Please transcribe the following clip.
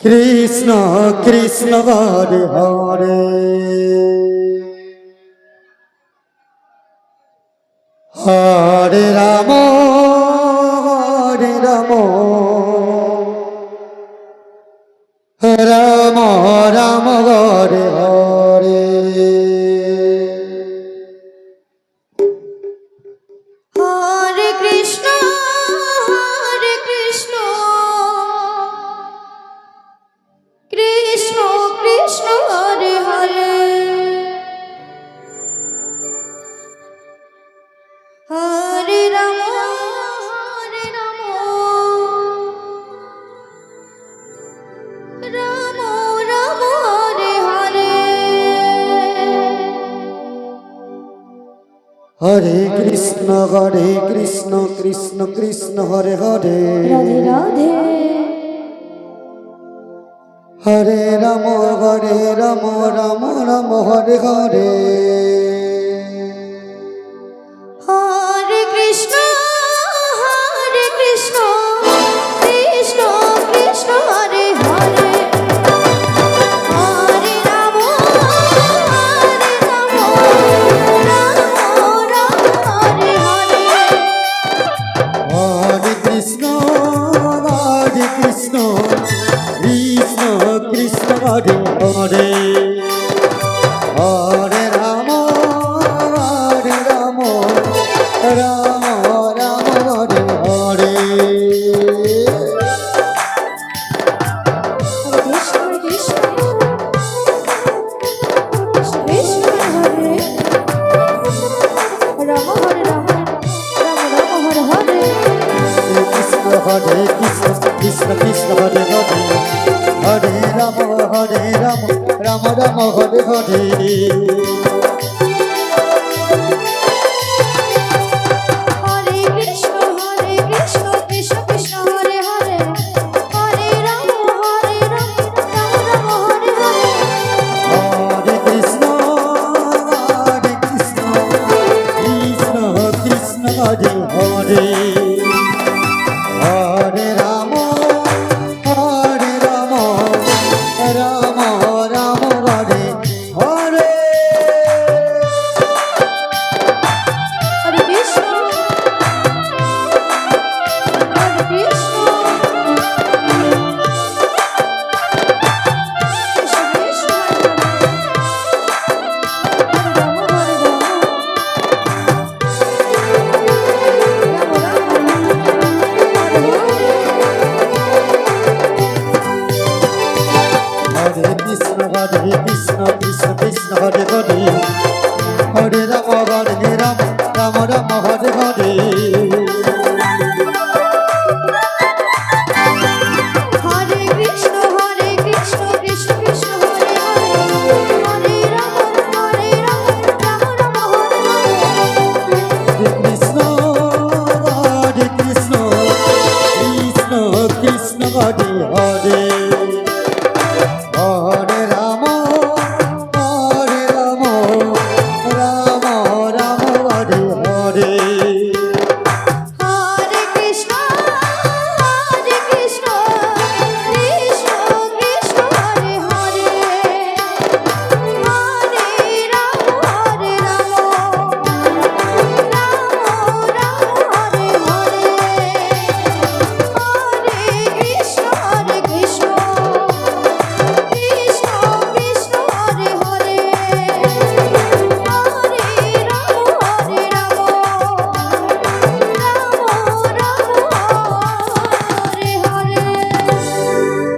Krishna Krishna Hare Hare Hare Ram Ram Ram Hare Hare Hare Krishna Krishna Krishna Hare Hare Hare Ram Ram Ram Hare Hare Hare Krishna Krishna Krishna Hare Hare Radhe Radhe Hare Ram Ram Ram Hare Hare Hare Krishna Krishna Krishna Hare Hare Hare Ram Ram Hare Hare Hare Krishna Krishna Krishna Hare Hare Hare Ram Ram Hare Hare Hare Krishna Krishna Hare Hare Hare Ram Ram Hare Hare Hare Krishna Krishna Krishna Hare Hare Hare Ram Ram Hare Hare Hare Krishna Krishna Krishna Hare Hare Hare Ram Ram Hare Hare Hare Krishna Krishna Krishna Hare Hare Hare Ram Ram Hare Hare Krishna Krishna Krishna Hare Hare